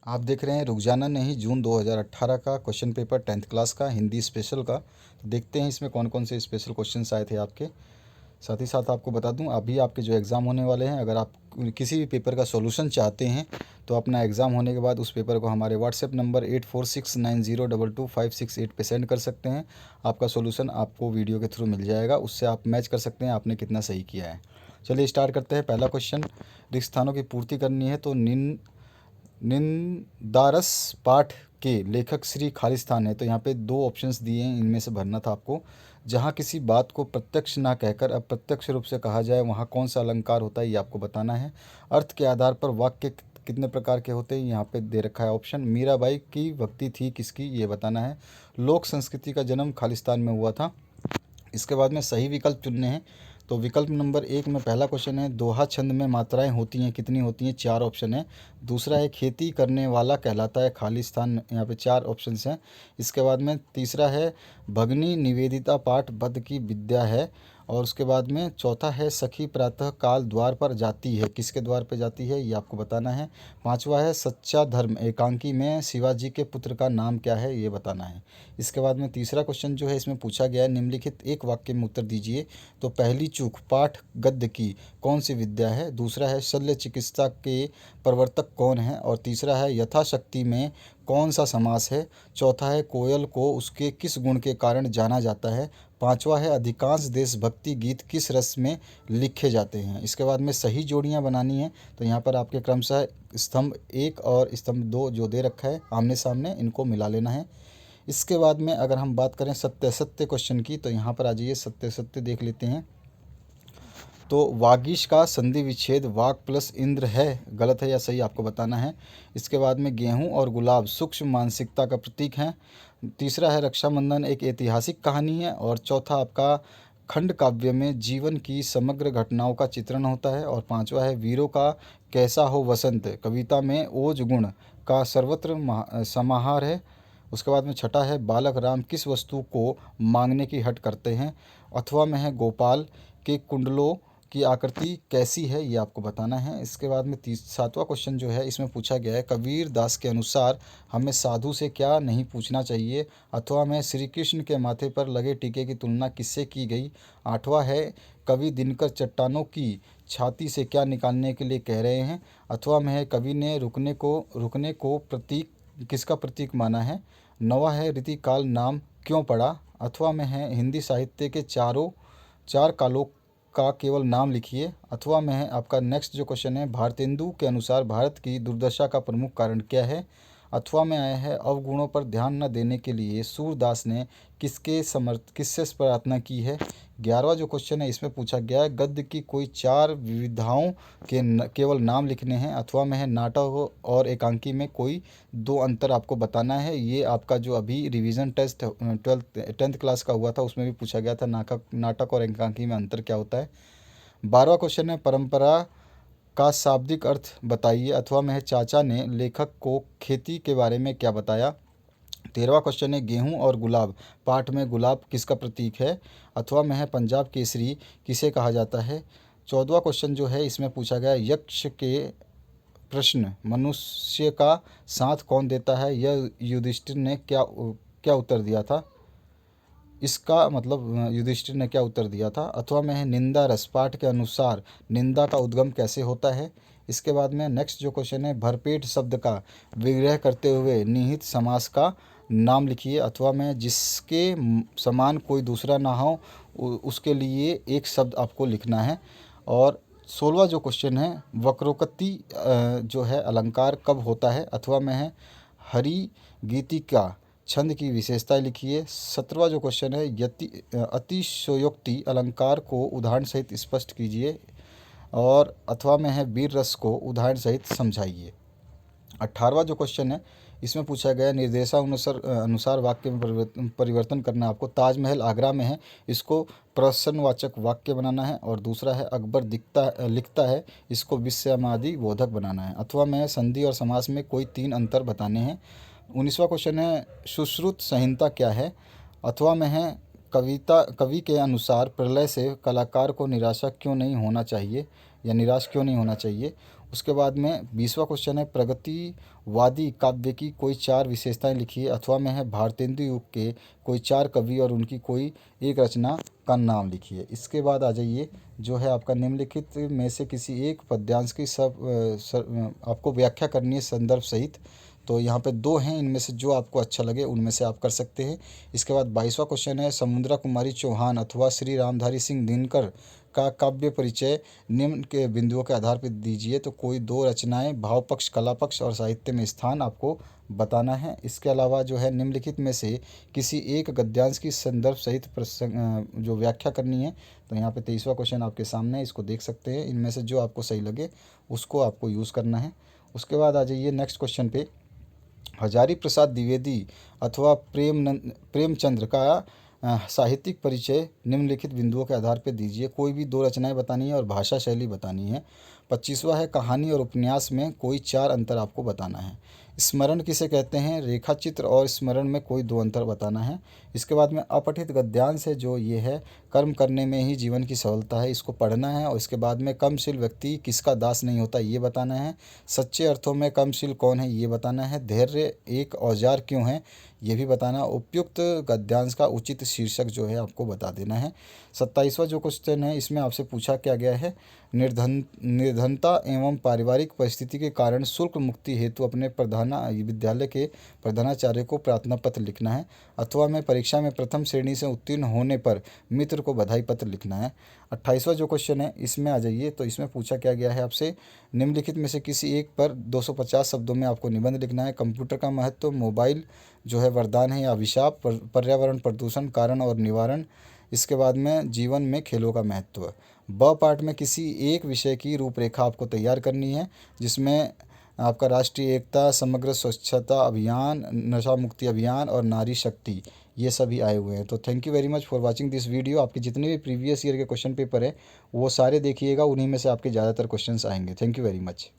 आप देख रहे हैं रुखजाना नहीं जून 2018 का क्वेश्चन पेपर 10th क्लास का हिंदी स्पेशल का। तो देखते हैं इसमें कौन कौन से स्पेशल क्वेश्चंस आए थे आपके। साथ ही साथ आपको बता दूं अभी आपके जो एग्ज़ाम होने वाले हैं, अगर आप किसी भी पेपर का सॉल्यूशन चाहते हैं तो अपना एग्ज़ाम होने के बाद उस पेपर को हमारे व्हाट्सएप नंबर 8469022568 पे सेंड कर सकते हैं। आपका सॉल्यूशन आपको वीडियो के थ्रू मिल जाएगा, उससे आप मैच कर सकते हैं आपने कितना सही किया है। चलिए स्टार्ट करते हैं। पहला क्वेश्चन, रिक्त स्थानों की पूर्ति करनी है तो निंदारस पाठ के लेखक श्री खालिस्तान है। तो यहाँ पे दो ऑप्शंस दिए हैं, इनमें से भरना था आपको। जहाँ किसी बात को प्रत्यक्ष ना कहकर अप्रत्यक्ष रूप से कहा जाए वहाँ कौन सा अलंकार होता है, ये आपको बताना है। अर्थ के आधार पर वाक्य कितने प्रकार के होते हैं, यहाँ पे दे रखा है ऑप्शन। मीराबाई की भक्ति थी किसकी, ये बताना है। लोक संस्कृति का जन्म खालिस्तान में हुआ था। इसके बाद में सही विकल्प चुनने हैं। तो विकल्प नंबर 1 में पहला क्वेश्चन है, दोहा छंद में मात्राएं होती हैं कितनी होती हैं, 4 ऑप्शन है। दूसरा है, खेती करने वाला कहलाता है खालिस्तान, यहाँ पे 4 ऑप्शंस हैं। इसके बाद में तीसरा है, भगनी निवेदिता पाठ बद्ध की विद्या है। और उसके बाद में चौथा है, सखी प्रातः काल द्वार पर जाती है, किसके द्वार पर जाती है, ये आपको बताना है। पांचवा है, सच्चा धर्म एकांकी में शिवाजी के पुत्र का नाम क्या है, ये बताना है। इसके बाद में तीसरा क्वेश्चन जो है इसमें पूछा गया है, निम्नलिखित एक वाक्य में उत्तर दीजिए। तो पहली चूक, पाठ गद्य की कौन सी विद्या है। दूसरा है, शल्य चिकित्सा के प्रवर्तक कौन है। और तीसरा है, यथाशक्ति में कौन सा समास है। चौथा है, कोयल को उसके किस गुण के कारण जाना जाता है। पांचवा है, अधिकांश देशभक्ति गीत किस रस में लिखे जाते हैं। इसके बाद में सही जोड़ियां बनानी है। तो यहाँ पर आपके क्रमशः स्तंभ 1 और स्तंभ 2 जो दे रखा है आमने सामने, इनको मिला लेना है। इसके बाद में अगर हम बात करें सत्य सत्य क्वेश्चन की, तो यहाँ पर आ जाइए, सत्य सत्य देख लेते हैं। तो वागीश का संधि विच्छेद वाक प्लस इंद्र है, गलत है या सही, आपको बताना है। इसके बाद में गेहूं और गुलाब सूक्ष्म मानसिकता का प्रतीक हैं। तीसरा है, रक्षाबंधन एक ऐतिहासिक कहानी है। और चौथा आपका, खंड काव्य में जीवन की समग्र घटनाओं का चित्रण होता है। और पांचवा है, वीरों का कैसा हो वसंत कविता में ओज गुण का सर्वत्र समाहार है। उसके बाद में छठा है, बालक राम किस वस्तु को मांगने की हट करते हैं। अथवा में है, गोपाल के कुंडलों की आकृति कैसी है, ये आपको बताना है। इसके बाद में सातवां क्वेश्चन जो है इसमें पूछा गया है, कबीर दास के अनुसार हमें साधु से क्या नहीं पूछना चाहिए। अथवा में, श्री कृष्ण के माथे पर लगे टीके की तुलना किससे की गई। आठवां है, कवि दिनकर चट्टानों की छाती से क्या निकालने के लिए कह रहे हैं। अथवा में है, कवि ने रुकने को प्रतीक किसका प्रतीक माना है। नवा है, रीतिकाल नाम क्यों पड़ा। अथवा में है, हिंदी साहित्य के चार कालों का केवल नाम लिखिए। अथवा में है आपका नेक्स्ट जो क्वेश्चन है, भारतेंदु के अनुसार भारत की दुर्दशा का प्रमुख कारण क्या है। अथवा में आया है, अवगुणों पर ध्यान न देने के लिए सूरदास ने किससे प्रार्थना की है। 11वां जो क्वेश्चन है इसमें पूछा गया है, गद्य की कोई 4 विविधाओं के केवल नाम लिखने हैं। अथवा में है, नाटक और एकांकी में कोई 2 अंतर आपको बताना है। ये आपका जो अभी रिवीजन टेस्ट 10th क्लास का हुआ था उसमें भी पूछा गया था, नाटक और एकांकी में अंतर क्या होता है। 12वां क्वेश्चन है, परंपरा का शाब्दिक अर्थ बताइए। अथवा में है, चाचा ने लेखक को खेती के बारे में क्या बताया। 13वां क्वेश्चन है, गेहूं और गुलाब पाठ में गुलाब किसका प्रतीक है। अथवा में है, पंजाब केसरी किसे कहा जाता है। 14वां क्वेश्चन जो है इसमें पूछा गया, यक्ष के प्रश्न मनुष्य का साथ कौन देता है, यह युधिष्ठिर ने क्या क्या उत्तर दिया था। इसका मतलब युधिष्ठिर ने क्या उत्तर दिया था। अथवा में है, निंदा रस पाठ के अनुसार निंदा का उद्गम कैसे होता है। इसके बाद में नेक्स्ट जो क्वेश्चन है, भरपेट शब्द का विग्रह करते हुए निहित समास का नाम लिखिए। अथवा में, जिसके समान कोई दूसरा ना हो उसके लिए एक शब्द आपको लिखना है। और 16वां जो क्वेश्चन है, वक्रोक्ति जो है अलंकार कब होता है। अथवा में है, हरि गीतिका छंद की विशेषताएं लिखिए। 17वां जो क्वेश्चन है, अतिशयोक्ति अलंकार को उदाहरण सहित स्पष्ट कीजिए। और अथवा में है, वीर रस को उदाहरण सहित समझाइए। 18वां जो क्वेश्चन है इसमें पूछा गया, निर्देशानुसार अनुसार वाक्य में परिवर्तन करना है आपको। ताजमहल आगरा में है, इसको प्रश्नवाचक वाक्य बनाना है। और दूसरा है, अकबर लिखता है, इसको विस्मयादि बोधक बनाना है। अथवा में है, संधि और समास में कोई 3 अंतर बताने हैं। 19वां क्वेश्चन है, सुश्रुत संहिता क्या है। अथवा में है, कवि के अनुसार प्रलय से कलाकार को निराश क्यों नहीं होना चाहिए। उसके बाद में 20वां क्वेश्चन है, प्रगतिवादी काव्य की कोई 4 विशेषताएं लिखिए। अथवा में है, भारतेंदु युग के कोई 4 कवि और उनकी कोई एक रचना का नाम लिखिए। इसके बाद आ जाइए, जो है आपका निम्नलिखित में से किसी एक पद्यांश की आपको व्याख्या करनी है संदर्भ सहित। तो यहाँ पे 2 हैं, इनमें से जो आपको अच्छा लगे उनमें से आप कर सकते हैं। इसके बाद 22वां क्वेश्चन है, समुद्रा कुमारी चौहान अथवा श्री रामधारी सिंह दिनकर का काव्य परिचय निम्न के बिंदुओं के आधार पर दीजिए। तो कोई 2 रचनाएं, भाव पक्ष, कला पक्ष और साहित्य में स्थान आपको बताना है। इसके अलावा जो है निम्नलिखित में से किसी एक गद्यांश की संदर्भ सहित जो व्याख्या करनी है। तो यहाँ पे 23वां क्वेश्चन आपके सामने है, इसको देख सकते हैं। इनमें से जो आपको सही लगे उसको आपको यूज़ करना है। उसके बाद आ जाइए नेक्स्ट क्वेश्चन पे, हजारी प्रसाद द्विवेदी अथवा प्रेमचंद्र का साहित्यिक परिचय निम्नलिखित बिंदुओं के आधार पर दीजिए। कोई भी 2 रचनाएं बतानी है और भाषा शैली बतानी है। 25वां है, कहानी और उपन्यास में कोई 4 अंतर आपको बताना है। स्मरण किसे कहते हैं, रेखा चित्र और स्मरण में कोई 2 अंतर बताना है। इसके बाद में अपठित गद्यांश है, जो ये है, कर्म करने में ही जीवन की सफलता है, इसको पढ़ना है। और इसके बाद में कर्मशील व्यक्ति किसका दास नहीं होता, ये बताना है। सच्चे अर्थों में कर्मशील कौन है, ये बताना है। धैर्य एक औजार क्यों है, ये भी बताना। उपयुक्त गद्यांश का उचित शीर्षक जो है आपको बता देना है। 27वां जो क्वेश्चन है, इसमें आपसे पूछा क्या गया है, निर्धनता एवं पारिवारिक परिस्थिति के कारण शुल्क मुक्ति हेतु अपने विद्यालय के प्रधानाचार्य को प्रार्थना पत्र लिखना है। अथवा में परीक्षा में प्रथम श्रेणी से उत्तीर्ण होने पर मित्र को बधाई पत्र लिखना है। 28वां जो क्वेश्चन है, इसमें आ जाइए। तो इसमें पूछा क्या गया है आपसे, निम्नलिखित में से किसी एक पर 250 शब्दों में आपको निबंध लिखना है। कंप्यूटर का महत्व, मोबाइल जो है वरदान है या अभिशाप, पर्यावरण प्रदूषण कारण और निवारण। इसके बाद में जीवन में खेलों का महत्व। ब पार्ट में किसी एक विषय की रूपरेखा आपको तैयार करनी है, जिसमें आपका राष्ट्रीय एकता, समग्र स्वच्छता अभियान, नशा मुक्ति अभियान और नारी शक्ति, ये सभी आए हुए हैं। तो thank you very much for watching this video. आपके जितने भी प्रीवियस ईयर के क्वेश्चन पेपर है वो सारे देखिएगा, उन्हीं में से आपके ज़्यादातर क्वेश्चंस आएंगे। Thank you very much.